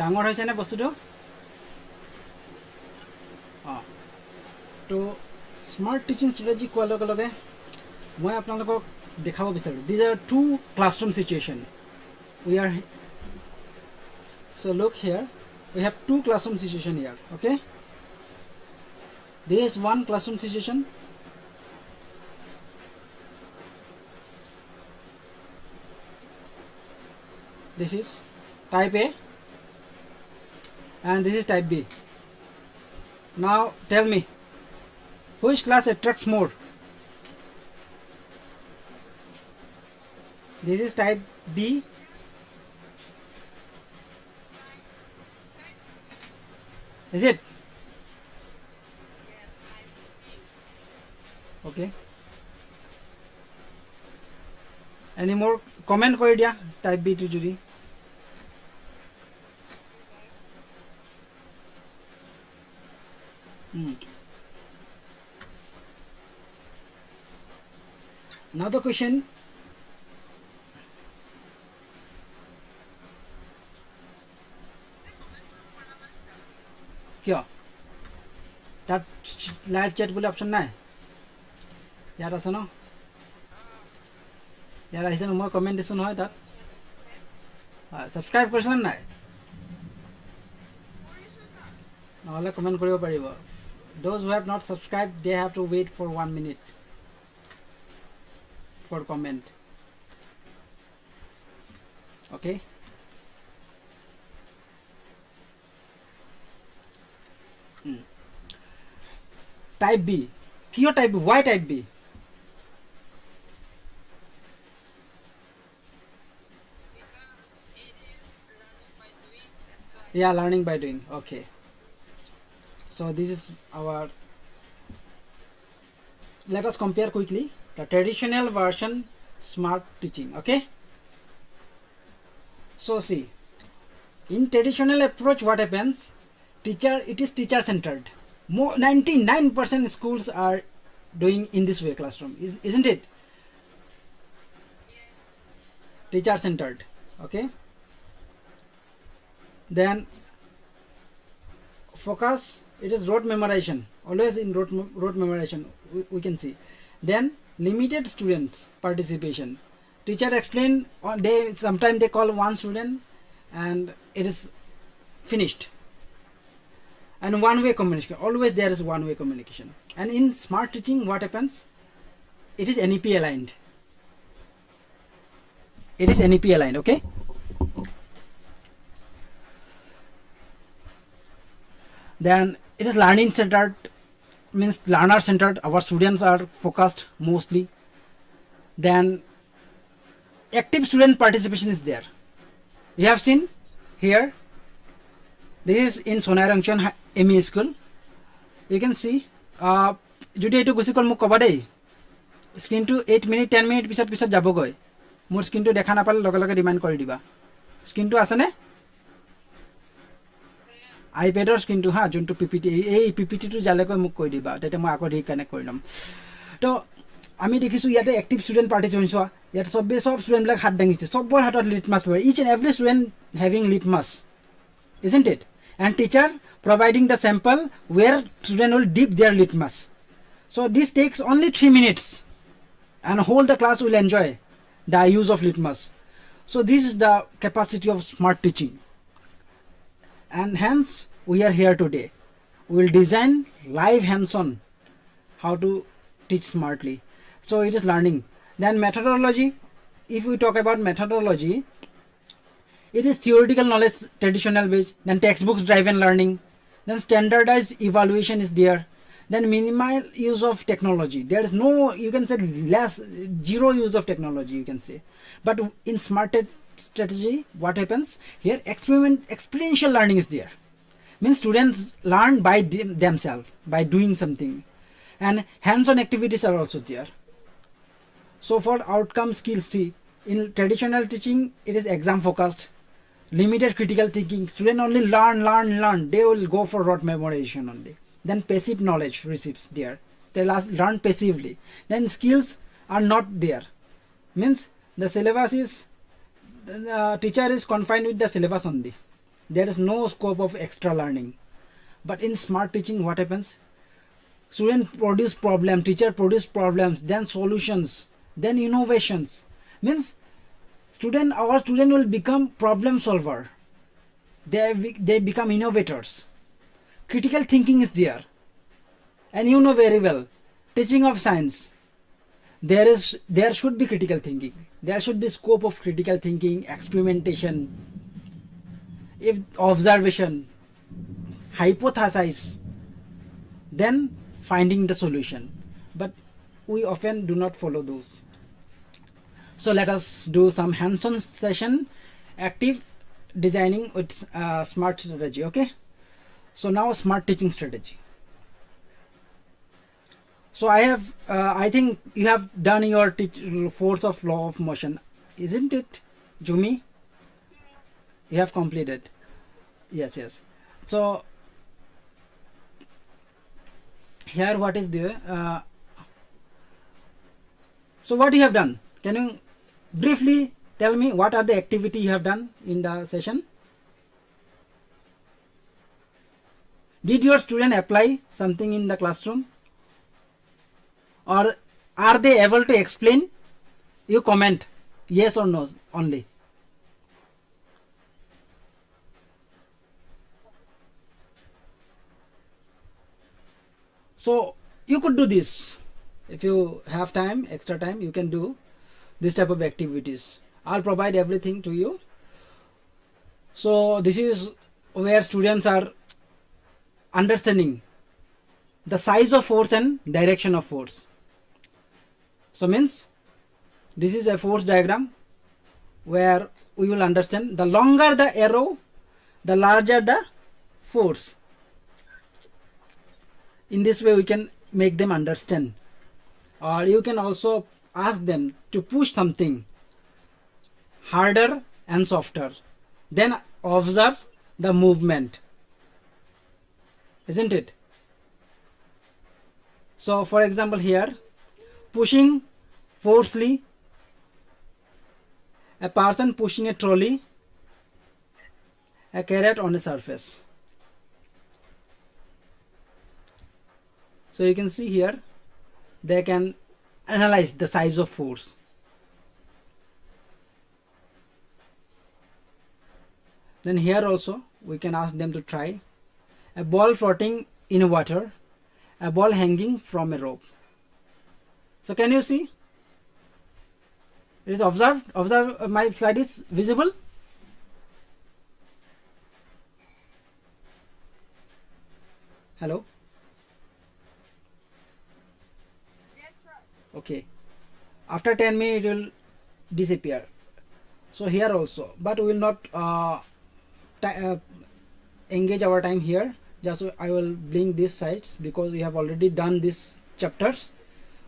ডাঙৰ হৈছে নে বস্তুটো তো স্মাৰ্ট টিচিং ষ্ট্ৰেটেজি কোৱাৰ লগে লগে মই আপোনালোকক দেখাব বিচাৰোঁ these are two classroom situation we are so look here we have two classroom situation here okay there is one classroom situation this is type A and this is type B now tell me which class attracts more this is type B is it okay any more comment kori dia type B to judi now the question কিয় তাত live chat বুলি option নাই ইয়াত আছে ন ইয়াত আহিছে মই comment দিছোঁ নহয় তাত ছাবস্ক্ৰাইব কৰিছে নাই নহ'লে কমেণ্ট কৰিব পাৰিব those who have not subscribed they have to wait for 1 minute for comment okay type B kyo type B why type B yeah learning by doing okay so this is our let us compare quickly the traditional version smart teaching okay so see in traditional approach what happens it is teacher centered more 99% schools are doing in this way classroom isn't it yes. Teacher centered okay then focus it is rote memorization always in rote memorization we can see then limited students participation teacher explain they sometimes they call one student and it is finished and one way communication always there is one way communication and in smart teaching what happens it is NEP aligned it is NEP aligned okay then it is learning centered means learner centered our students are focused mostly then active student participation is there you have seen here this is in Sonarangchon ME school you can see যদি এইটো গুছি call মোক কবা দেই স্ক্রিনটো 8 minute 10 minute পিছত পিছত যাবগৈ মোৰ স্ক্রিনটো দেখা নাপালে লগে লগে ৰিমাইন্ড কৰি দিবা স্ক্রিনটো আছে নে আইপ্যাডৰ স্ক্রিনটো হা যোনটো পিপিটি এই পিপিটিটো জালেকৈ মোক কৈ দিবা তেতে মই আকৌ ৰিকানেক্ট কৰি লম তো আমি দেখিছো ইয়াতে এক্টিভ স্টুডেন্ট পাৰ্টিসিপেন্ট হোৱা ইয়াত সব স্টুডেন্ট বিলাক হাত দাঙিছে সবৰ হাতত litmus paper each and every student having litmus isn't it and teacher providing the sample where student will dip their litmus so this takes only 3 minutes and whole the class will enjoy the use of litmus so this is the capacity of smart teaching and hence we are here today we will design live hands-on how to teach smartly so it is learning then methodology if we talk about methodology it is theoretical knowledge traditional based then textbooks driven learning then standardized evaluation is there then minimal use of technology there is no you can say zero use of technology you can say but in smart strategy what happens here experiential learning is there means students learn by themselves by doing something and hands-on activities are also there so for outcome skills see in traditional teaching it is exam focused limited critical thinking student only learn they will go for rote memorization only then passive knowledge receives there they learn passively then skills are not there means the syllabus is the teacher is confined with the syllabus only there is no scope of extra learning. But in smart teaching, what happens? Student produce problem, teacher produce problems, then solutions, then innovations. Means our student will become problem solver. They become innovators. Critical thinking is there, and you know very well, teaching of science, there should be critical thinking. There should be scope of critical thinking, experimentation, if observation, hypothesize, then finding the solution. But we often do not follow those. So let us do some hands-on session, active designing with smart strategy. Okay, so now smart teaching strategy. So I think you have done your force of law of motion, isn't it, Jumi? You have completed. Yes. So here what is there? So what you have done? Can you briefly tell me what are the activity you have done in the session? Did your student apply something in the classroom? Or are they able to explain? You comment yes or no only. So you could do this. If you have time, extra time, you can do this type of activities. I'll provide everything to you. So this is where students are understanding the size of force and direction of force. So means this is a force diagram where we will understand the longer the arrow, the larger the force. In this way we can make them understand. Or you can also ask them to push something harder and softer, then observe the movement, isn't it? So for example here, pushing forcefully, a person pushing a trolley, a carrot on a surface. So you can see here they can analyze the size of force. Then here also we can ask them to try a ball floating in water, a ball hanging from a rope. So can you see? It is observed. Observe, my slide is visible. Hello. Yes, sir. Okay. After 10 minutes it will disappear. So here also, but we will not engage our time here. Just I will blink these sides because we have already done these chapters.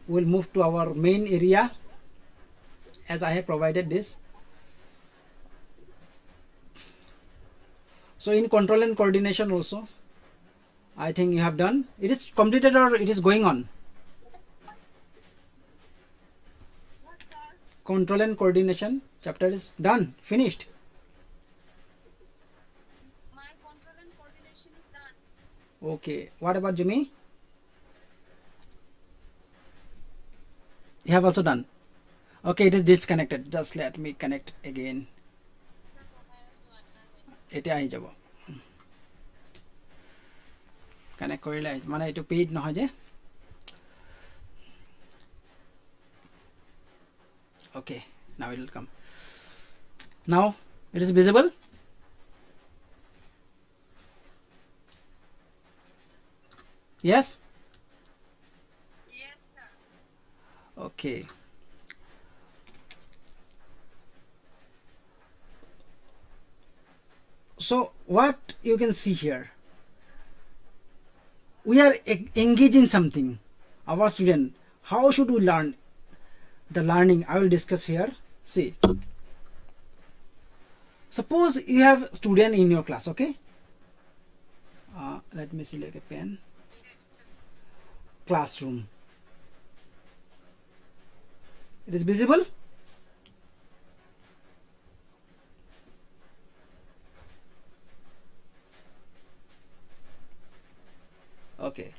We will move to our main area as I have provided this. So in control and coordination also, I think you have done. It is completed or it is going on? What, sir? Control and coordination chapter is done, finished. My control and coordination is done. Okay, what about Jimmy? You have also done. Okay, it is disconnected. Just let me connect again. এটা আহি যাব connect কৰিলে মানে এইটো paid নহয় যে okay, now it will come. Now it is visible. Yes. Yes, sir. Okay. So what you can see here, we are engaged in something. Our student, how should we learn? The learning I will discuss here. See, suppose you have student in your class. Okay, let me select a pen. Classroom. It is visible. Okay.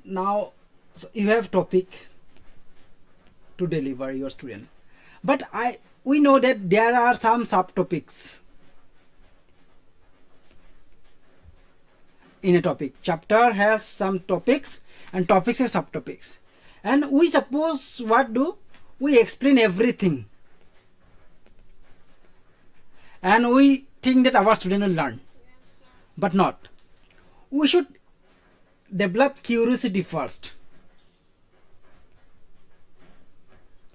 Now so you have topic to deliver your student, but we know that there are some subtopics in a topic. Chapter has some topics and topics have subtopics, and we suppose what do we explain everything and we think that our student will learn, but not. We should develop curiosity first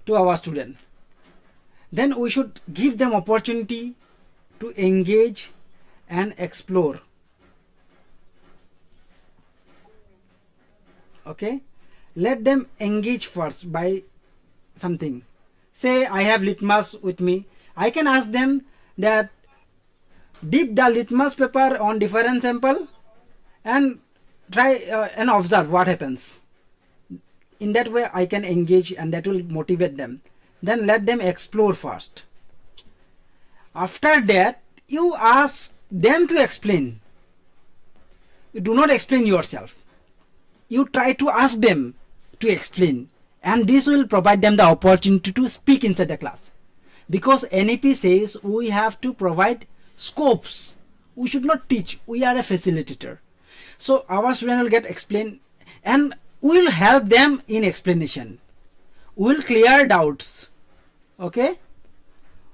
to our student, then we should give them opportunity to engage and explore. Okay, let them engage first by something. Say I have litmus with me, I can ask them that dip the litmus paper on different sample and try and observe what happens. In that way I can engage and that will motivate them. Then let them explore first. After that you ask them to explain. You do not explain yourself. You try to ask them to explain, and this will provide them the opportunity to speak inside the class, because NEP says we have to provide scopes. We should not teach, we are a facilitator. So our student will get explained and we will help them in explanation. We will clear doubts. Okay,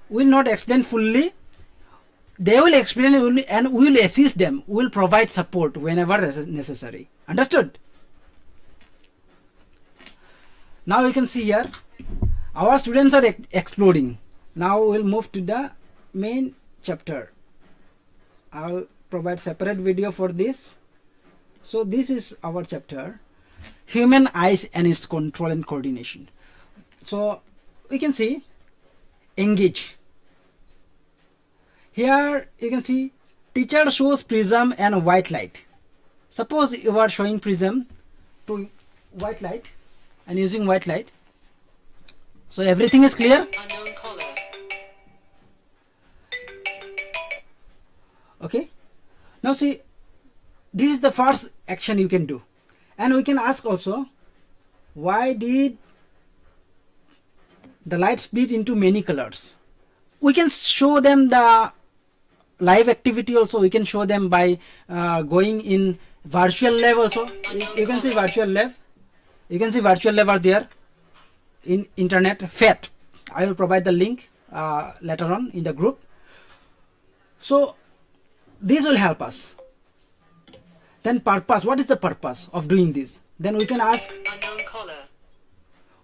we will not explain fully, they will explain and we will assist them. We will provide support whenever necessary. Understood? Now you can see here our students are exploding. Now we will move to the main chapter. I will provide separate video for this. So this is our chapter, human eyes and its control and coordination. So we can see engage. Here you can see teacher shows prism and white light. Suppose you are showing prism to white light and using white light. So everything is clear. Okay, now see, this is the first action you can do, and we can ask also, why did the light split into many colors? We can show them the live activity also. We can show them by going in virtual lab also. You can see virtual lab. You can see virtual lab are there in internet. FET. I will provide the link later on in the group. So this will help us. Then purpose. What is the purpose of doing this? Then we can ask.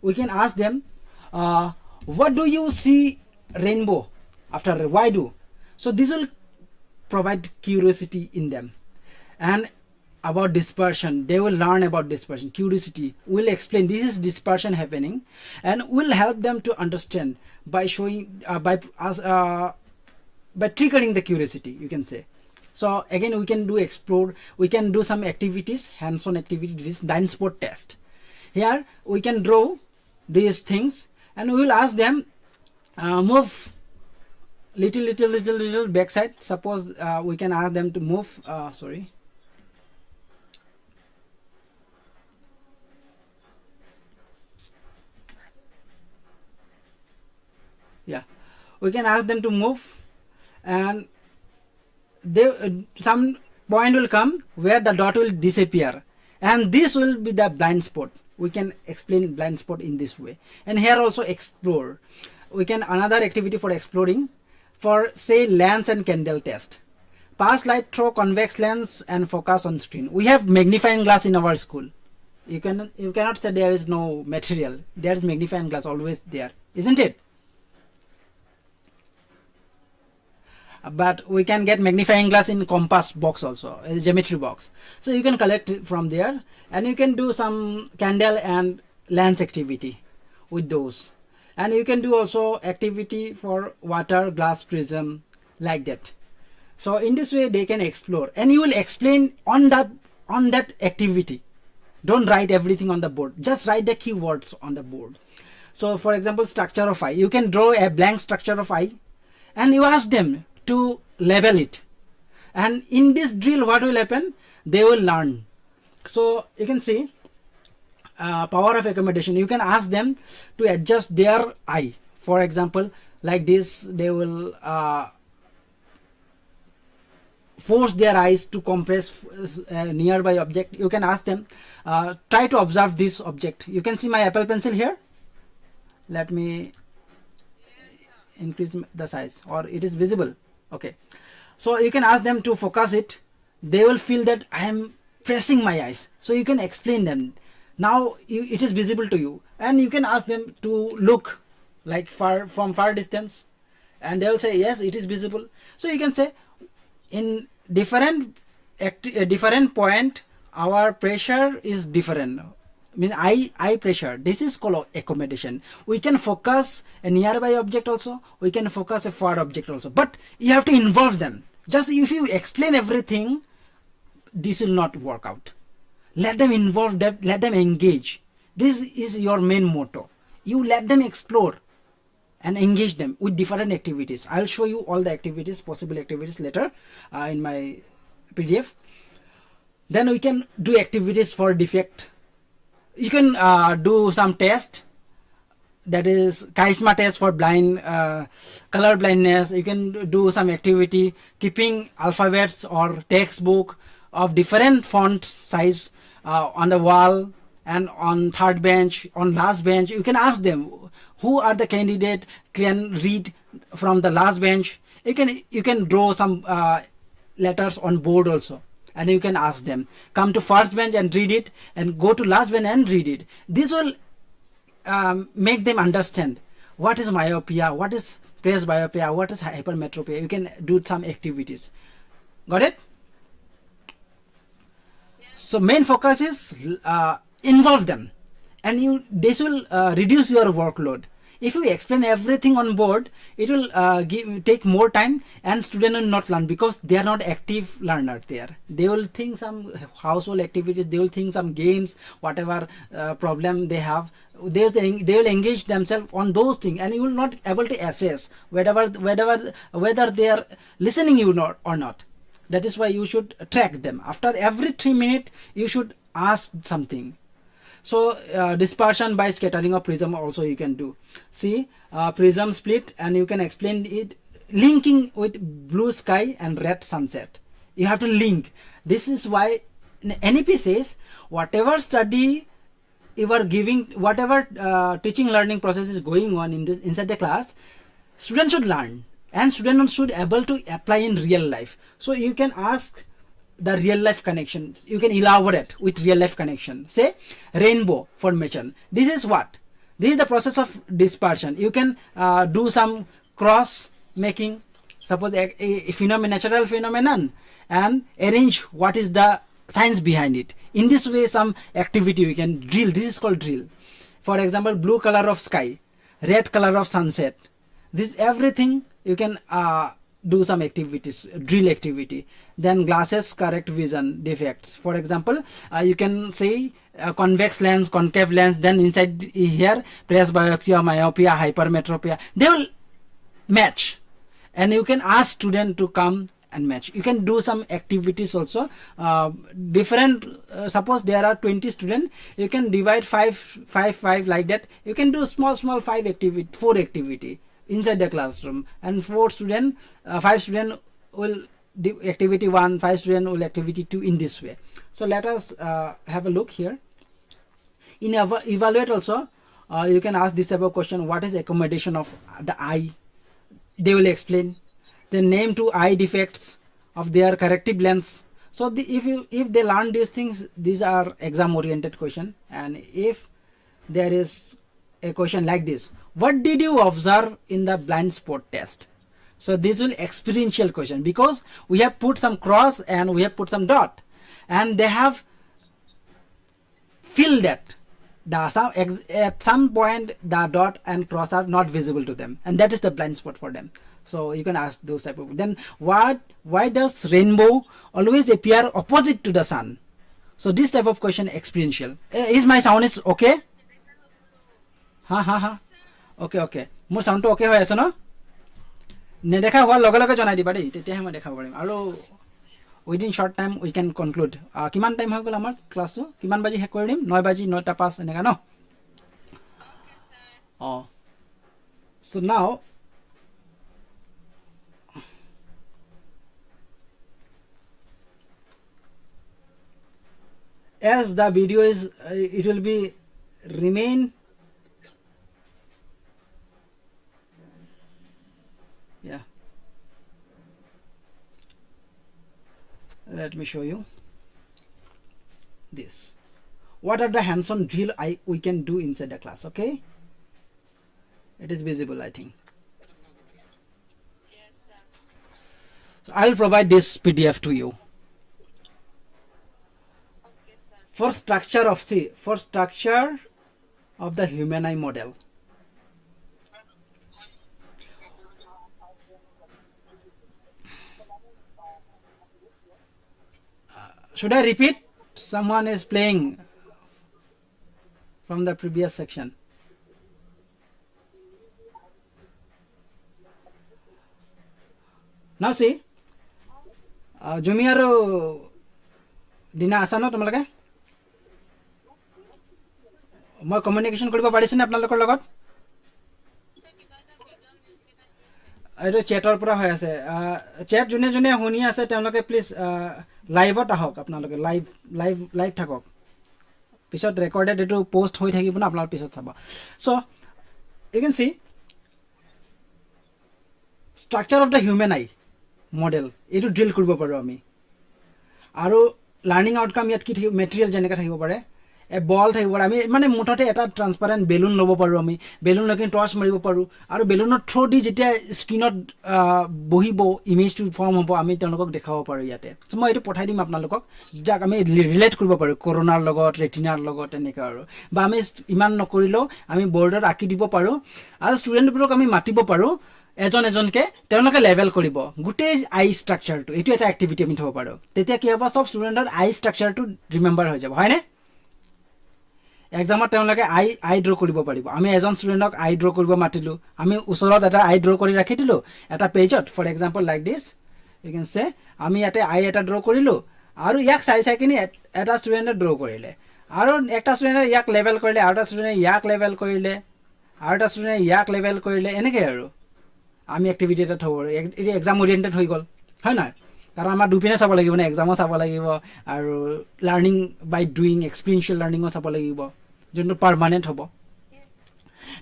We can ask them, what do you see rainbow after? Why do? So this will provide curiosity in them. And about dispersion, they will learn about dispersion. Curiosity, will explain this is dispersion happening, and will help them to understand by showing by triggering the curiosity, you can say. So again we can do explore, we can do some activities, hands-on activities, this blind spot test. Here we can draw these things and we will ask them move little backside. Suppose we can ask them to move we can ask them to move, and some point will come where the dot will disappear, and this will be the blind spot. We can explain blind spot in this way. And here also explore. We can another activity for exploring, for say lens and candle test. Pass light through convex lens and focus on screen. We have magnifying glass in our school. You cannot say there is no material. There is magnifying glass always there, isn't it? But we can get magnifying glass in compass box also, a geometry box. So you can collect it from there, and you can do some candle and lens activity with those. And you can do also activity for water, glass, prism, like that. So in this way they can explore, and you will explain on that activity. Don't write everything on the board, just write the keywords on the board. So for example, structure of eye, you can draw a blank structure of eye and you ask them to label it, and in this drill what will happen, they will learn. So you can see power of accommodation. You can ask them to adjust their eye, for example like this. They will force their eyes to compress a nearby object. You can ask them try to observe this object. You can see my Apple Pencil here. Let me increase the size, or it is visible. Okay, so you can ask them to focus it. They will feel that I am pressing my eyes. So you can explain them. Now it is visible to you, and you can ask them to look like from far distance, and they will say yes, it is visible. So you can say in different point our pressure is different. I mean eye pressure. This is called accommodation. We can focus a nearby object also, we can focus a far object also, but you have to involve them. Just if you explain everything, this will not work out. Let them involve, that let them engage. This is your main motto. You let them explore and engage them with different activities. I'll show you all the activities, possible activities later in my PDF. Then we can do activities for defect. You can do some test, that is charisma test for blind, color blindness. You can do some activity keeping alphabets or textbook of different font size on the wall and on third bench, on last bench. You can ask them who are the candidate can read from the last bench. You can draw some letters on board also, and you can ask them come to first bench and read it, and go to last bench and read it. This will make them understand what is myopia, what is presbyopia, what is hypermetropia. You can do some activities. Got it? So main focus is involve them, and this will reduce your workload. If you explain everything on board, it will take more time, and student will not learn because they are not active learner there. They will think some household activities, they will think some games, whatever problem they have. They will engage themselves on those things, and you will not able to assess whether they are listening you or not. That is why you should track them. After every 3 minutes, you should ask something. So dispersion by scattering of prism also you can do. See prism split, and you can explain it linking with blue sky and red sunset. You have to link. This is why NEP says whatever study you are giving, whatever teaching learning process is going on inside the class, students should learn, and students should able to apply in real life. So you can ask the real life connections. You can elaborate with real life connection. Say rainbow formation. This is what? This is the process of dispersion. You can do some cross making. Suppose a natural phenomenon, and arrange what is the science behind it. In this way, some activity we can drill. This is called drill. For example, blue color of sky, red color of sunset. This everything you can do some activities, drill activity. Then glasses correct vision defects. For example, you can say convex lens, concave lens. Then inside here, presbyopia, myopia, hypermetropia. They will match, and you can ask student to come and match. You can do some activities also. Different. Suppose there are 20 students, you can divide 5 like that. You can do small 4 activity inside the classroom, and 5 student will do activity 1, 5 student will activity 2 in this way. So let us have a look here. In evaluate also, you can ask this type of question: what is accommodation of the eye? They will explain. Then name 2 eye defects of their corrective lens. So if they learn these things, these are exam oriented question. And if there is a question like this: what did you observe in the blind spot test? So this will experiential question, because we have put some cross and we have put some dot, and they have feel that at some point the dot and cross are not visible to them, and that is the blind spot for them. So you can ask those type of. Then why does rainbow always appear opposite to the sun? So this type of question experiential. Is my sound is okay? ha okay মোৰ সাউন্ডটো ওকে হৈ আছে ন? নেদেখা হোৱাৰ লগে লগে জনাই দিবা দেই, তেতিয়াহে মই দেখাব পাৰিম। আৰু within short time we can conclude কিমান টাইম হৈ গ'ল আমাৰ ক্লাছটো কিমান বাজি শেষ কৰি দিম 9 বাজি 9:05 এনেকুৱা ন Okay, sir. অঁ চ' নাও as the video is it will be remain yeah let me show you this what are the hands-on drill we can do inside the class okay it is visible I think Yes, sir. so I will provide this PDF to you Okay, sir. for structure of the human eye model should I repeat someone is playing from the previous section now see জুমি আৰু দিনা আছা ন তোমালোকে মই communication কৰিব পাৰিছেনে আপোনালোকৰ লগত Sir, kiba da background music ahi ase. এইটো চেটৰ পৰা হৈ আছে চেট যোনে যোনে শুনি আছে তেওঁলোকে প্লিজ লাইভত আহক আপোনালোকে লাইভ থাকক পিছত ৰেকৰ্ডেড এইটো পোষ্ট হৈ থাকিব না আপোনালোকে পিছত চাব so' you can see structure of the human eye model এইটো ড্ৰিল কৰিব পাৰোঁ আমি আৰু লাৰ্ণিং আউটকাম ইয়াত কি থাকিব মেটেৰিয়েল যেনেকৈ থাকিব পাৰে বল থাকিব পাৰে আমি মানে মুঠতে এটা ট্ৰান্সপাৰেণ্ট বেলুন ল'ব পাৰোঁ আমি বেলুন লৈ কিনে টৰ্চ মাৰিব পাৰোঁ আৰু বেলুনৰ থ্ৰু দি যেতিয়া স্ক্ৰীণত বহিব ইমেজটো ফৰ্ম হ'ব আমি তেওঁলোকক দেখাব পাৰোঁ ইয়াতে চ' মই এইটো পঠাই দিম আপোনালোকক যাক আমি ৰিলেট কৰিব পাৰোঁ কৰোণাৰ লগত ৰেটিনাৰ লগত এনেকৈ আৰু বা আমি ইমান নকৰিলেও আমি বৰ্ডত আঁকি দিব পাৰোঁ আৰু ষ্টুডেণ্টবোৰক আমি মাতিব পাৰোঁ এজন এজনকৈ তেওঁলোকে লেভেল কৰিব গোটেই আই ষ্ট্ৰাকচাৰটো এইটো এটা এক্টিভিটি আমি থ'ব পাৰোঁ তেতিয়া কি হ'ব চব ষ্টুডেণ্টৰ আই ষ্ট্ৰাকচাৰটো ৰিমেম্বাৰ হৈ যাব হয়নে এক্সামত তেওঁলোকে আই ড্ৰ কৰিব পাৰিব আমি এজন ষ্টুডেণ্টক আই ড্ৰ কৰিব মাতিলোঁ আমি ওচৰত এটা আই ড্ৰ কৰি ৰাখি দিলোঁ এটা পেজত for example like this you can say আমি ইয়াতে আই এটা ড্ৰ কৰিলোঁ আৰু ইয়াক চাই কিনি এটা ষ্টুডেণ্টে ড্ৰ কৰিলে আৰু একটা ষ্টুডেণ্টে ইয়াক লেভেল কৰিলে আৰু এটা ষ্টুডেণ্টে ইয়াক লেভেল কৰিলে আৰু এটা ষ্টুডেণ্টে ইয়াক লেভেল কৰিলে এনেকৈ আৰু আমি এক্টিভিটি এটা থ'ব পাৰোঁ এইটো এক্সাম অৰিয়েণ্টেড হৈ গ'ল হয় নহয় কাৰণ আমাৰ দুপিনে চাব লাগিব নে এক্সামো চাব লাগিব আৰু লাৰ্ণিং বাই ডুইং এক্সপিৰিয়েঞ্চিয়েল লাৰ্ণিঙো চাব লাগিব যোনটো পাৰ্মানেণ্ট হ'ব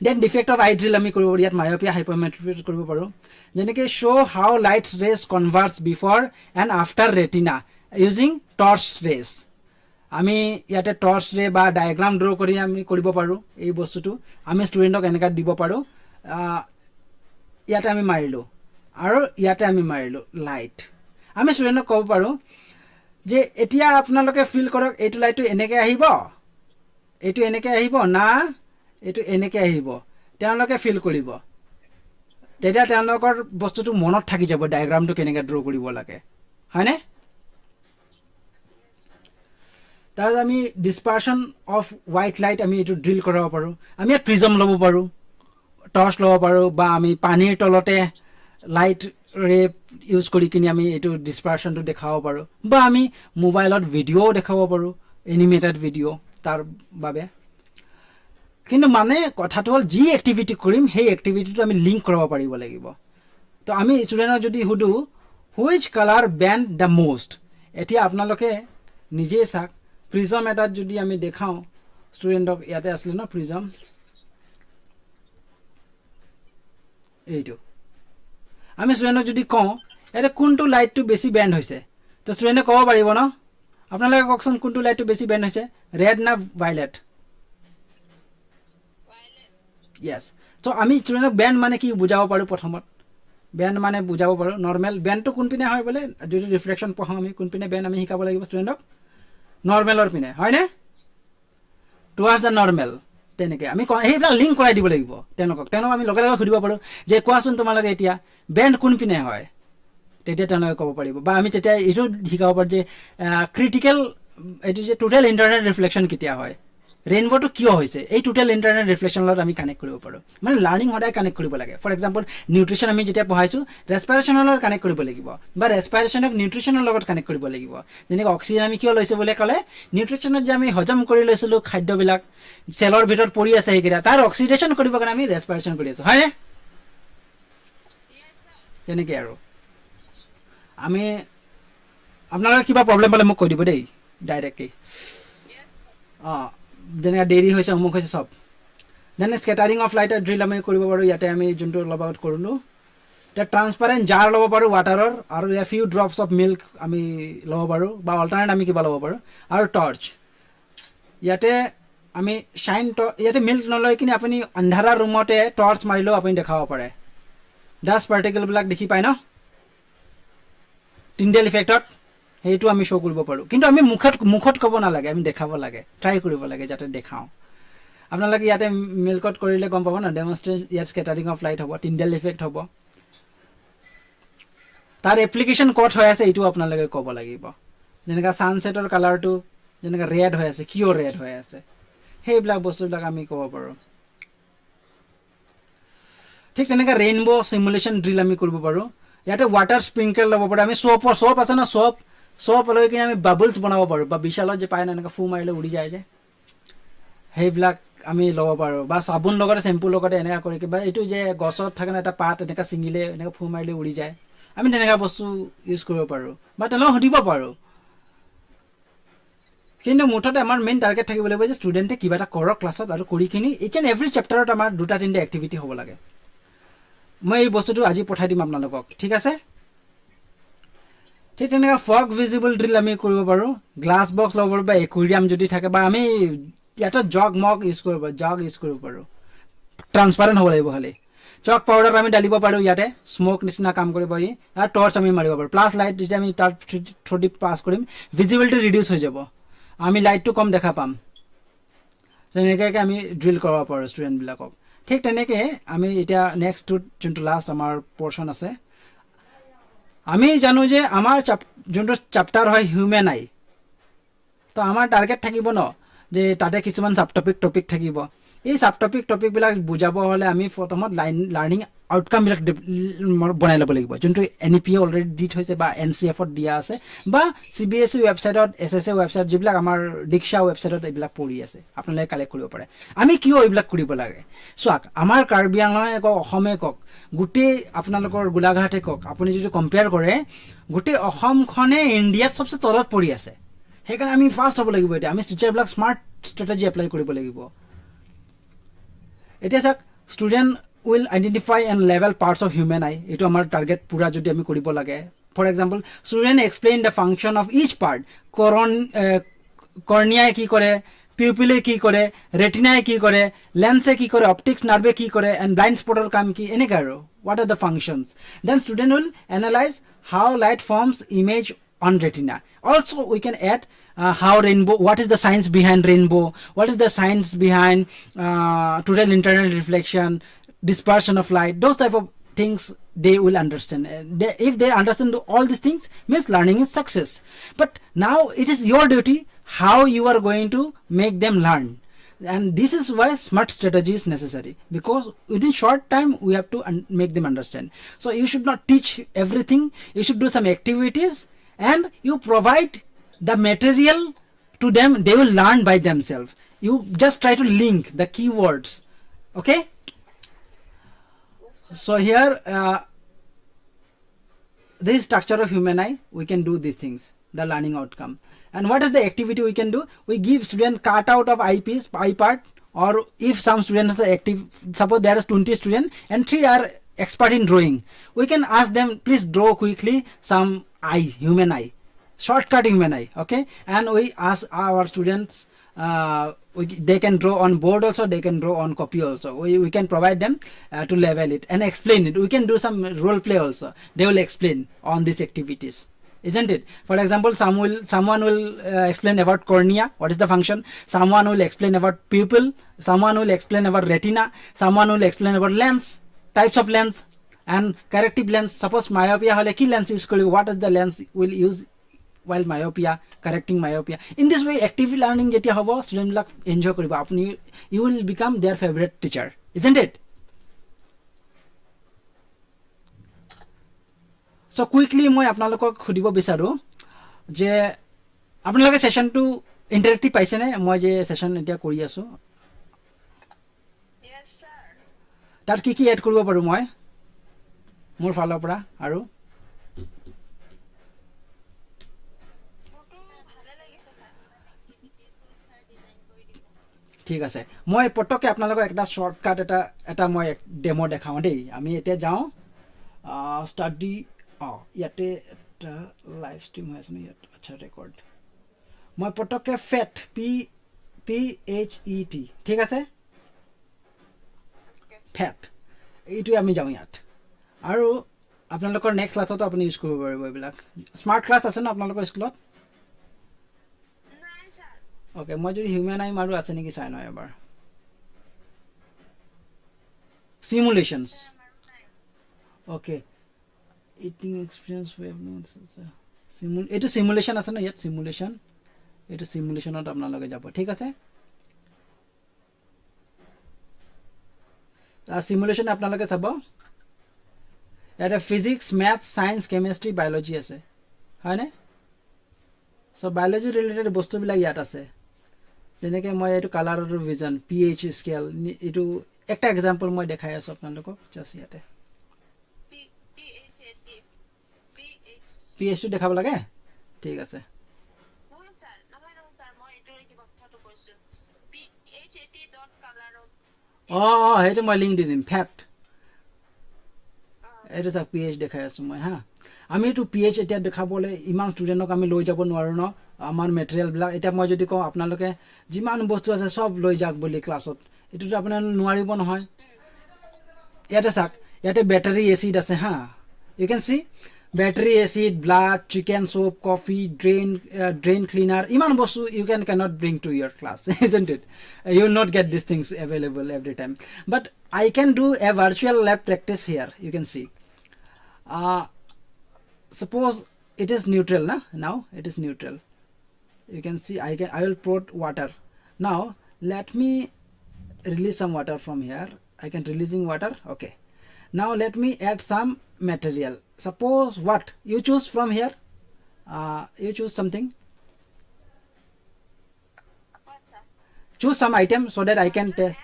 দেন ডিফেক্ট অফ আই ড্ৰিল আমি কৰিব পাৰোঁ ইয়াত মায়'পিয়া হাইপাৰমেট্ৰিক কৰিব পাৰোঁ যেনেকৈ show' how lights raise converts before and after retina using torch raise আমি ইয়াতে টৰ্চ ৰে বা ডায়েগ্ৰাম ড্ৰ কৰি আমি কৰিব পাৰোঁ এই বস্তুটো আমি ষ্টুডেণ্টক এনেকৈ দিব পাৰোঁ ইয়াতে আমি মাৰিলোঁ আৰু ইয়াতে আমি মাৰিলোঁ লাইট আমি ষ্টুডেণ্টক ক'ব পাৰোঁ যে এতিয়া আপোনালোকে ফিল কৰক এইটো লাইটটো এনেকৈ আহিব এইটো এনেকৈ আহিব না এইটো এনেকৈ আহিব তেওঁলোকে ফিল কৰিব তেতিয়া তেওঁলোকৰ বস্তুটো মনত থাকি যাব ডায়েগ্ৰামটো কেনেকৈ ড্ৰ কৰিব লাগে হয়নে তাৰপিছত আমি ডিছপাৰ্চন অফ হোৱাইট লাইট আমি এইটো ড্ৰিল কৰাব পাৰোঁ আমি ইয়াত প্ৰিজম ল'ব পাৰোঁ টৰ্চ ল'ব পাৰোঁ বা আমি পানীৰ তলতে লাইট ৰে ইউজ কৰি কিনি আমি এইটো ডিছপাৰ্চনটো দেখাব পাৰোঁ বা আমি মোবাইলত ভিডিঅ'ও দেখাব পাৰোঁ এনিমেটেড ভিডিঅ' তাৰ বাবে কিন্তু মানে কথাটো হ'ল যি এক্টিভিটি কৰিম সেই এক্টিভিটিটো আমি লিংক কৰাব পাৰিব লাগিব তো আমি ষ্টুডেণ্টক যদি সুধোঁ which colour bend the most এতিয়া আপোনালোকে নিজেই চাওক প্ৰিজম এটাত যদি আমি দেখাওঁ ষ্টুডেণ্টক ইয়াতে আছিলে ন প্ৰিজম এইটো আমি ষ্টুডেণ্টক যদি কওঁ ইয়াতে কোনটো লাইটটো বেছি বেণ্ড হৈছে তো ষ্টুডেণ্টে ক'ব পাৰিব ন আপোনালোকে কওকচোন কোনটো লাইটটো বেছি বেণ্ড হৈছে ৰেড না ভাইলেট য়েছ চ' আমি ষ্টুডেণ্টক বেণ্ড মানে কি বুজাব পাৰোঁ প্ৰথমত বেণ্ড মানে বুজাব পাৰোঁ নৰ্মেল বেণ্ডটো কোনপিনে হয় বোলে যদি ৰিফ্লেকশ্যন পঢ়াওঁ আমি কোনপিনে বেণ্ড আমি শিকাব লাগিব ষ্টুডেণ্টক নৰ্মেলৰ পিনে হয়নে টুৱাৰ্ডছ দ্য নৰ্মেল তেনেকৈ আমি সেইবিলাক লিংক কৰাই দিব লাগিব তেওঁলোকক আমি লগে লগে সুধিব পাৰোঁ যে কোৱাচোন তোমালোকে এতিয়া বেণ্ড কোনপিনে হয় তেতিয়া তেওঁলোকে ক'ব পাৰিব বা আমি তেতিয়া এইটো শিকাব পাৰোঁ যে ক্ৰিটিকেল এইটো যে টোটেল ইণ্টাৰনেট ৰিফ্লেকশ্যন কেতিয়া হয় ৰেইনব'টো কিয় হৈছে এই টোটেল ইণ্টাৰনেট ৰিফ্লেকশ্যনৰ লগত আমি কানেক্ট কৰিব পাৰোঁ মানে লাৰ্ণিং সদায় কানেক্ট কৰিব লাগে ফৰ এক্সাম্পল নিউট্ৰিশ্যন আমি যেতিয়া পঢ়াইছোঁ ৰেছপাইৰেশ্যনৰ লগত কানেক্ট কৰিব লাগিব বা ৰেছপাইৰেশ্যনক নিউট্ৰিশ্যনৰ লগত কানেক্ট কৰিব লাগিব যেনেকৈ অক্সিজেন আমি কিয় লৈছোঁ বুলি ক'লে নিউট্ৰিশ্যনত যে আমি হজম কৰি লৈছিলোঁ খাদ্যবিলাক চেলৰ ভিতৰত পৰি আছে সেইকেইটা তাৰ অক্সিডেশ্যন কৰিবৰ কাৰণে আমি ৰেছপাইৰেশ্যন কৰি আছোঁ হয়নে তেনেকৈ আৰু আমি আপোনালোকৰ কিবা প্ৰব্লেম পালে মোক কৈ দিব দেই ডাইৰেক্টলি অঁ যেনেকৈ দেৰি হৈছে অমুক হৈছে চব দেন স্কেটাৰিং অফ লাইটৰ ড্ৰিল আমি কৰিব পাৰোঁ ইয়াতে আমি যোনটো অলপ আগত কৰিলোঁ এতিয়া ট্ৰান্সপাৰেণ্ট জাৰ ল'ব পাৰোঁ ৱাটাৰৰ আৰু ইয়াৰ ফিউ ড্ৰপছ অফ মিল্ক আমি ল'ব পাৰোঁ বা অল্টাৰনেট আমি কিবা ল'ব পাৰোঁ আৰু টৰ্চ ইয়াতে আমি শ্বাইন ইয়াতে মিল্ক নলৈ কিনে আপুনি আন্ধাৰা ৰুমতে টৰ্চ মাৰিলেও আপুনি দেখাব পাৰে ডাষ্ট পাৰ্টিকেলবিলাক দেখি পায় ন টিণ্ডেল ইফেক্টত সেইটো আমি শ্ব' কৰিব পাৰোঁ কিন্তু আমি মুখত ক'ব নালাগে আমি দেখাব লাগে ট্ৰাই কৰিব লাগে যাতে দেখাওঁ আপোনালোকে ইয়াতে মিল্কত কৰিলে গম পাব ন ডেমনষ্ট্ৰেট ইয়াত স্কেটাৰিং অফ লাইট হ'ব টিণ্ডেল ইফেক্ট হ'ব তাৰ এপ্লিকেশ্যন ক'ত হৈ আছে এইটো আপোনালোকে ক'ব লাগিব যেনেকৈ ছানছেটৰ কালাৰটো যেনেকৈ ৰেড হৈ আছে কিয় ৰেড হৈ আছে সেইবিলাক বস্তুবিলাক আমি ক'ব পাৰোঁ ঠিক তেনেকৈ ৰেইনব' চিমুলেশ্যন ড্ৰিল আমি কৰিব পাৰোঁ ইয়াতে ৱাটাৰ স্প্ৰিংকেল ল'ব পাৰোঁ আমি চ'প আছে ন চ'প লৈ কিনে আমি বাবলছ বনাব পাৰোঁ বা বিশালত যে পায় ন এনেকৈ ফু মাৰিলে উৰি যায় যে সেইবিলাক আমি ল'ব পাৰোঁ বা চাবোন লগতে চেম্পুৰ লগতে এনেকুৱা কৰি কিবা এইটো যে গছত থাকে ন এটা পাত এনেকৈ ছিঙিলে এনেকৈ ফু মাৰিলে উৰি যায় আমি তেনেকুৱা বস্তু ইউজ কৰিব পাৰোঁ বা তেওঁলোকক সুধিব পাৰোঁ কিন্তু মুঠতে আমাৰ মেইন টাৰ্গেট থাকিব লাগিব যে ষ্টুডেণ্টে কিবা এটা কৰক ক্লাছত আৰু কৰি কিনি ইচ এণ্ড এভৰি চেপ্টাৰত আমাৰ 2-3টা এক্টিভিটি হ'ব লাগে মই এই বস্তুটো আজি পঠাই দিম আপোনালোকক ঠিক আছে ঠিক তেনেকৈ ফগ ভিজিবল ড্ৰিল আমি কৰিব পাৰোঁ গ্লাছ বক্স ল'ব পাৰোঁ বা একুৰিয়াম যদি থাকে বা আমি ইয়াতে জগ ইউজ কৰিব পাৰোঁ ট্ৰান্সপাৰেণ্ট হ'ব লাগিব খালি চক পাউডাৰ আমি ডালিব পাৰোঁ ইয়াতে স্ম'ক নিচিনা কাম কৰিব পাৰি আৰু টৰ্চ আমি মাৰিব পাৰোঁ প্লাছ লাইট যেতিয়া আমি তাৰ থ্ৰু দি পাছ কৰিম ভিজিবিলিটি ৰিডিউচ হৈ যাব আমি লাইটটো কম দেখা পাম তেনেকৈ আমি ড্ৰিল কৰিব পাৰোঁ ষ্টুডেণ্টবিলাকক ঠিক তেনেকৈ আমি এতিয়া নেক্সটটোত যোনটো লাষ্ট আমাৰ পৰ্চন আছে আমি জানো যে আমাৰ যোনটো চেপ্টাৰ হয় হিউমেন আই তো আমাৰ টাৰ্গেট থাকিব ন যে তাতে কিছুমান চাব টপিক থাকিব এই চাব টপিকবিলাক বুজাব হ'লে আমি প্ৰথমত লাৰ্ণিং আউটকামবিলাক বনাই ল'ব লাগিব যোনটো NEP অলৰেডি দি থৈছে বা NCF-ত দিয়া আছে বা CBSE ৱেবছাইটত SSA ৱেবছাইট যিবিলাক আমাৰ দীক্ষা ৱেবছাইটত এইবিলাক পৰি আছে আপোনালোকে কালেক্ট কৰিব পাৰে আমি কিয় এইবিলাক কৰিব লাগে চাওক আমাৰ কাৰ্বি আংলঙে কওক অসমে কওক গোটেই আপোনালোকৰ গোলাঘাটে কওক আপুনি যদি কম্পেয়াৰ কৰে গোটেই অসমখনে ইণ্ডিয়াত চবচে তলত পৰি আছে সেইকাৰণে আমি ফাষ্ট হ'ব লাগিব এতিয়া আমি টিচাৰবিলাক স্মাৰ্ট ষ্ট্ৰেটেজি এপ্লাই কৰিব লাগিব এতিয়া চাওক ষ্টুডেণ্ট উইল আইডেণ্টিফাই এণ্ড লেভেল পাৰ্টছ অফ হিউমেন আই এইটো আমাৰ টাৰ্গেট পূৰা যদি আমি কৰিব লাগে for example student explain the function of each part কৰ্নিয়াই কি কৰে পিউপিলে কি কৰে ৰেটিনাই কি কৰে লেন্সে কি কৰে অপটিক্স নাৰ্ভে কি কৰে এণ্ড ব্লাইণ্ড স্পটৰ কাম কি এনেকৈ আৰু what are the functions then student will analyse how light forms image on retina. Also we can add how rainbow, what is the science behind rainbow, what is the science behind total internal reflection, dispersion of light, those type of things they will understand. If they understand all these things means learning is success. But now it is your duty how you are going to make them learn. And this is why smart strategy is necessary because within short time we have to make them understand. So you should not teach everything, you should do some activities and you provide the material to them, they will learn by themselves. You just try to link the keywords, okay? So here this structure of human eye, we can do these things, the learning outcome. And what is the activity we can do? We give student cut out of eyepiece, eye part, or if some students are active, suppose there is 20 students and 3 are expert in drawing, we can ask them please draw quickly some eye, human eye, shortcut human eye, okay? And we ask our students they can draw on board also, they can draw on copy also. We can provide them to level it and explain it. We can do some role play also, they will explain on these activities, isn't it? For example, someone will explain about cornea, what is the function, someone will explain about pupil, someone will explain about retina, someone will explain about lens, types of lens and corrective lens. Suppose myopia hole ki lens use koribo, what is the lens will use while myopia, correcting myopia. In this way, active learning jetia hobo student bilak enjoy koribo apuni, you will become their favorite teacher, isn't it? So quickly মই আপোনালোকক খুদিব বিচাৰো যে আপোনালোকে সেশনটো interactive পাইছে নে মই যে session এতিয়া কৰি আছো Yes, sir. তাত কি কি এড কৰিব পাৰো মই মোৰ ফালৰ পৰা আৰু মোৰতো ভালে লাগিছে sir. ঠিক আছে মই পটকে আপোনালোকক একটা শর্টকাট এটা মই ডেমো দেখাও দেই আমি এতিয়া যাও স্টাডি ইয়াতে এটা লাইভ স্ট্রিম হৈ আছে ন ইয়াত আচ্ছা ৰেকৰ্ড মই পটকে ফেট PHET ঠিক আছে ফেট এইটো আমি যাও ইয়াত আৰু আপোনালোকৰ নেক্সট ক্লাছতো আপুনি ইউজ কৰিব পাৰিব এইবিলাক স্মাৰ্ট ক্লাছ আছে ন আপোনালোকৰ স্কুলত নাই sir. ওকে মই যদি হিউম্যান আই মাৰো আছে নেকি চাই নয় এবাৰ সিমুলেশনস ওকে ইটিং এক্সপেরিয়েন্স ওয়েব নোটস এটো সিমুলেশন আছে না ইয়াত সিমুলেশন এটো সিমুলেশনত আপোনালোকে যাব ঠিক আছে আর সিমুলেশন আপোনালোকে চাব এটা physics maths science chemistry biology আছে হয়নে সো বায়োলজি রিলেটেড বস্তুবিলাক ইয়াত আছে যেনেকৈ মই এইটো কালাৰৰ ভিজন pH স্কেল এইটো একটা এক্সাম্পল মই দেখাই আছো আপোনালোকক জাস্ট ইয়াতে pH টো দেখাব লাগে ঠিক আছে নহয় sir. মই এইটো কিবা কথাটো কৈছো. PHAT.color. সেইটো মই লিংক দি দিম ফেট এইটো চাওক pH দেখাই আছো মই হা আমি এইটো pH এতিয়া দেখাবলৈ ইমান ষ্টুডেণ্টক আমি লৈ যাব নোৱাৰো ন আমাৰ মেটেৰিয়েলবিলাক এতিয়া মই যদি কওঁ আপোনালোকে যিমান বস্তু আছে সব লৈ যাওক বুলি ক্লাছত এটোটো আপোনালোকে নোৱাৰিব নহয় ইয়াতে চাওক ইয়াতে ব্যাটারি এসিড আছে হা you can see battery acid blood chicken soap coffee drain cleaner iman bostu you cannot bring to your class isn't it you will not get these things available every time but I can do a virtual lab practice here you can see suppose it is neutral now it is neutral you can see I will put water now let me release some water from here I can releasing water okay now let me add some material suppose what you choose from here you choose something choose some item so that I can test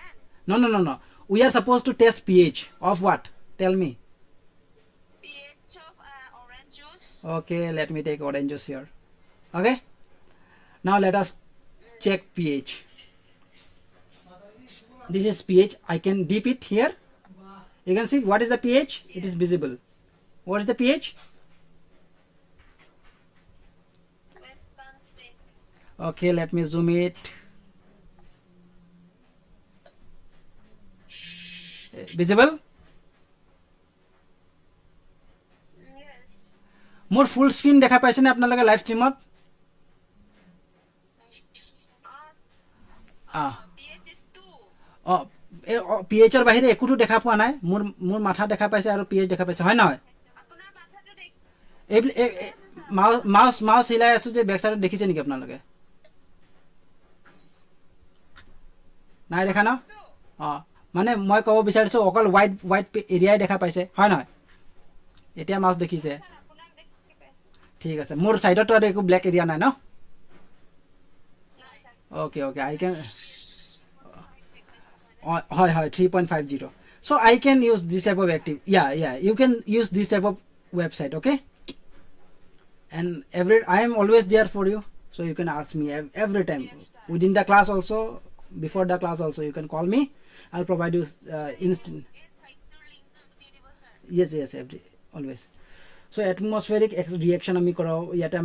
no we are supposed to test pH of what tell me pH of orange juice. okay let me take orange juice here okay now let us check pH this is pH I can dip it here you can see what is the pH it is visible what is the pH okay let me zoom it visible Yes. more full screen দেখা পাইছে না আপোনালোকে live স্ট্রিমত pH is 2. pH এর বাহিরে একটু দেখা পোৱা নাই মোৰ মাথা দেখা পাইছে আৰু pH দেখা পাইছে হয় নহয় আপোনাৰ মাথাটো দেখ মাউস হিলাই আছো যে বেক সাইডত দেখিছে নেকি আপোনালোকে নাই দেখা না মানে মই ক'ব বিচাৰিছো অকল হোৱাইট এৰিয়াই দেখা পাইছে হয় নহয় এতিয়া মাউস দেখিছে আপোনাক দেখি পাইছো. ঠিক আছে মোৰ সাইডত আৰু একো ব্ল্যাক এৰিয়া নাই ন নাই sir. okay I can hi 3.50 so I can use this type of active yeah you can use this type of website okay and I am always there for you so you can ask me every time within the class also before the class also you can call me I'll provide you instant yes always so atmospheric reaction ami korao yate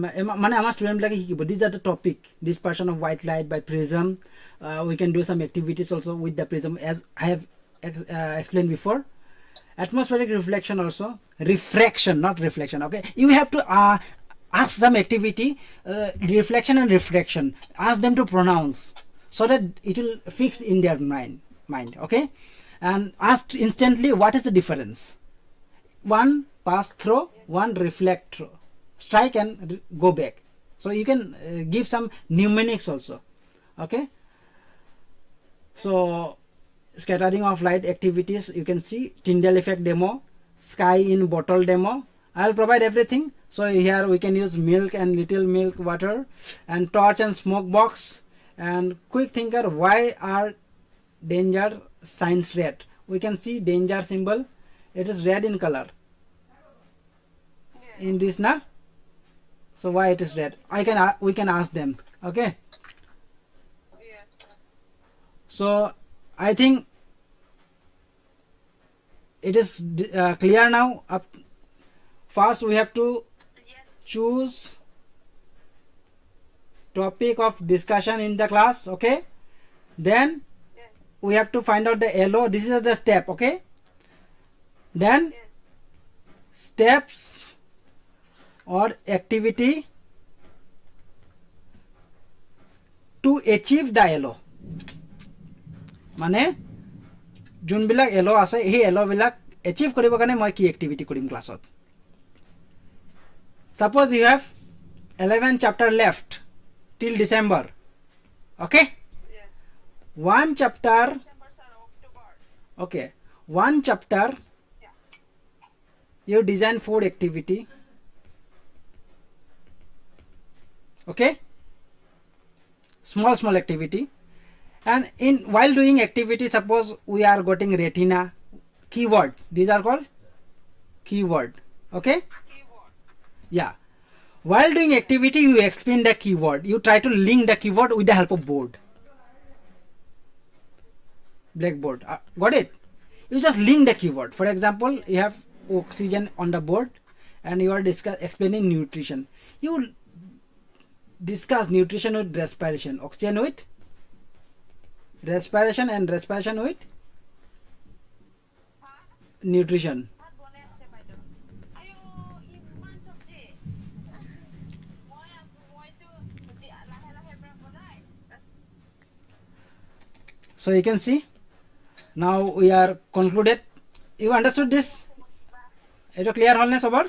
mane amar student lage hikibo these are the topic dispersion of white light by prism we can do some activities also with the prism as I have explained before atmospheric reflection also refraction not reflection okay you have to ask some activity reflection and refraction ask them to pronounce so that it will fix in their mind okay and ask instantly what is the difference one pass through one reflect through strike and go back So you can give some mnemonics also. Okay, so scattering of light activities, you can see Tyndall effect demo, sky in bottle demo. I'll provide everything. So here we can use milk and little milk water, and torch and smoke box, and quick thinker. Why are danger signs red? We can see danger symbol, it is red in color in this na. So why it is red? We can ask them. Okay, Yes. so I think it is clear now. First we have to Yes. choose topic of discussion in the class. Okay, then Yes. we have to find out the LO. This is the step. Okay, then Yes. steps or activity to achieve the LO. মানে যোনবিলাক এলো আছে সেই এলোবিলাক achieve কৰিবৰ কাৰণে মই কি activity কৰিম ক্লাছত. Suppose you have 11 chapter left till December. Okay, Yes. one chapter. December or October. Okay, one chapter Yeah. you design 4 activity. Okay, small activity. And in while doing activity, suppose we are getting retina keyword, these are called keyword. Okay, Keyword. yeah, while doing activity you explain the keyword, you try to link the keyword with the help of board, blackboard. Got it? You just link the keyword. For example, you have oxygen on the board and you are explaining nutrition. You discuss nutrition with respiration, oxygen with respiration, and respiration with nutrition. ভাত বনাই আছে বাইদেউ। আইও ইমান চব্জি। মইতো লাহে লাহে পৰা বনাই। So you can see now we are concluded. You understood this? It is clear hol ne sobar?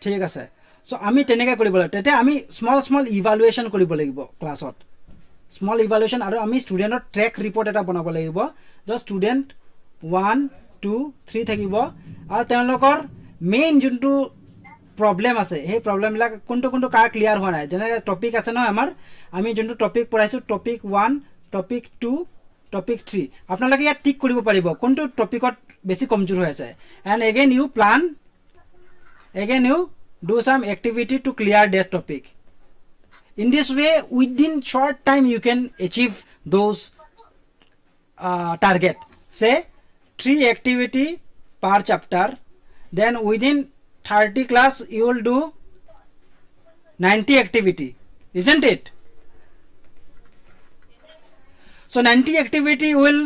ঠিক আছে. চ' আমি তেনেকৈ কৰিব লাগিব. তেতিয়া আমি স্মল ইভালুৱেশ্যন কৰিব লাগিব ক্লাছত, স্মল ইভালুৱেশ্যন, আৰু আমি ষ্টুডেণ্টৰ ট্ৰেক ৰিপৰ্ট এটা বনাব লাগিব. য'ত ষ্টুডেণ্ট 1, 2, 3 থাকিব আৰু তেওঁলোকৰ মেইন যোনটো প্ৰব্লেম আছে সেই প্ৰব্লেমবিলাক কোনটো কাৰ ক্লিয়াৰ হোৱা নাই. যেনেকৈ টপিক আছে নহয় আমাৰ, আমি যোনটো টপিক পঢ়াইছোঁ টপিক 1, টপিক 2, টপিক 3, আপোনালোকে ইয়াত টিক কৰিব পাৰিব কোনটো টপিকত বেছি কমজোৰ হৈ আছে. And again you plan, again you do some activity to clear that topic. In this way, within short time you can achieve those target. Say 3 activity per chapter, then within 30 class you will do 90 activity, isn't it? So 90 activity will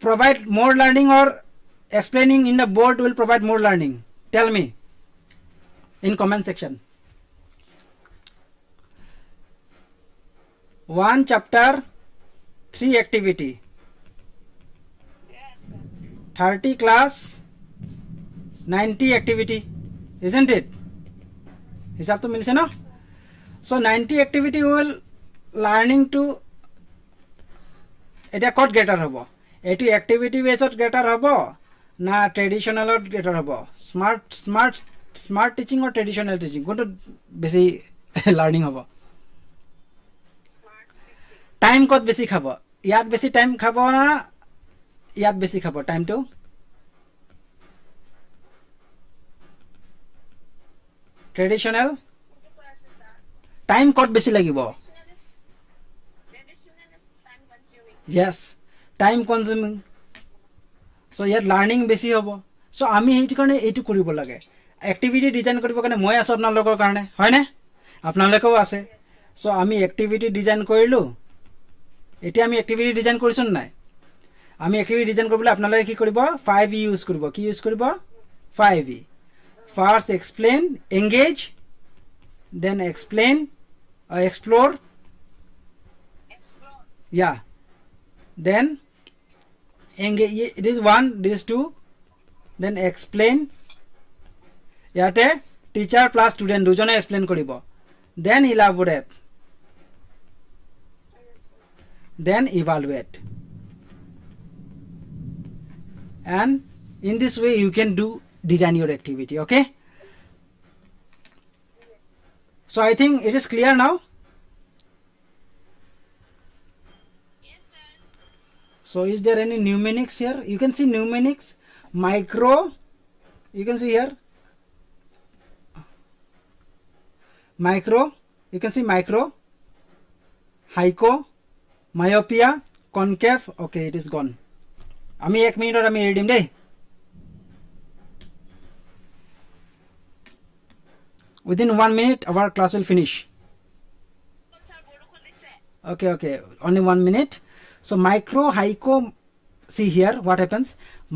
provide more learning, or explaining in the board will provide more learning? Tell me in comment section. 1 chapter 3 activity, Yes. 30 class 90 activity, isn't it? হিচাপ তো মিলিছে ন? So 90 activity will learning to এটা ক'ত greater হ'ব? এইটো activity বেছত greater হ'ব না ট্ৰেডিশ্যনেলত গ্ৰেটাৰ হ'ব? Smart teaching or traditional teaching কোনটো বেছি লাৰ্ণিং হ'ব? Smart teaching. টাইম ক'ত বেছি খাব? ইয়াত বেছি টাইম খাব না ইয়াত বেছি খাব টাইমটো? ট্ৰেডিশ্যনেল কোনটো কৈ আছে ছাৰ? টাইম ক'ত বেছি লাগিব? Traditional is time consuming. Yes, time consuming. চ' ইয়াত লাৰ্ণিং বেছি হ'ব. চ' আমি সেইটো কাৰণে এইটো কৰিব লাগে. এক্টিভিটি ডিজাইন কৰিবৰ কাৰণে মই আছোঁ আপোনালোকৰ কাৰণে, হয়নে? আপোনালোকেও আছে. চ' আমি এক্টিভিটি ডিজাইন কৰিলোঁ. এতিয়া আমি এক্টিভিটি ডিজাইন কৰিছোঁ নাই? আমি এক্টিভিটি ডিজাইন কৰিবলৈ আপোনালোকে কি কৰিব? 5E ইউজ কৰিব. কি ইউজ কৰিব? 5E. First explain, engage, then explain, explore, Explore. yeah, then It is 1, this 2, then explain. Yate teacher plus student dujone explain koribo. Then elaborate. Then evaluate. And in this way you can do design your activity. Okay. So I think it is clear now. Yes, sir. So is there any mnemonics here? You can see mnemonics, micro, you can see here, micro, you can see micro, hyco, myopia, concave. Okay, it is gone. আমি 1 মিনিটত আমি এৰি দিম দেই। Within 1 minute our class will finish. Okay, only 1 minute. So micro, hyco, see here what happens.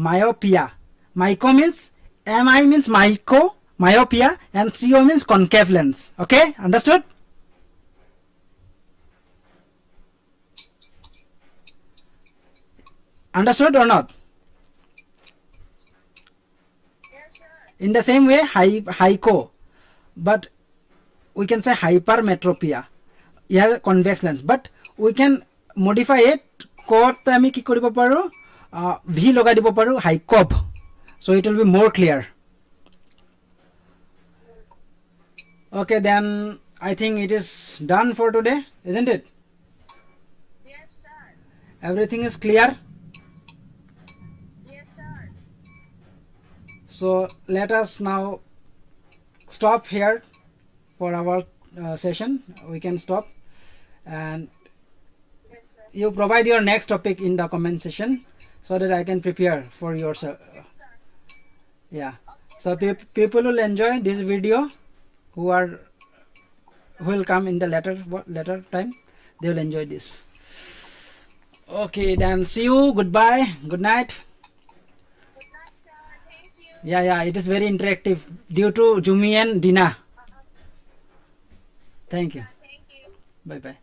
Myopia. Myco means, mi means myco, myopia, and co means concave lens. Okay, understood? Understood or not? Yes, sir. In the same way, hyco, but we can say hypermetropia. Here convex lens, but we can modify it. Code আমি কি কৰিব পাৰো, v লগাই দিব পাৰো, hycob, so it will be more clear. Okay, then I think it is done for today, isn't it? Yes, sir. Everything is clear. Yes, sir. So let us now stop here for our session. We can stop, and Yes, sir. you provide your next topic in the comment section so that I can prepare for your yeah. So people will enjoy this video who will come in the later time. They will enjoy this. Okay, then see you. Goodbye. Good night. Good night, sir. Thank you. Yeah, it is very interactive due to Jumi and Dina. Thank you. Thank you. Bye.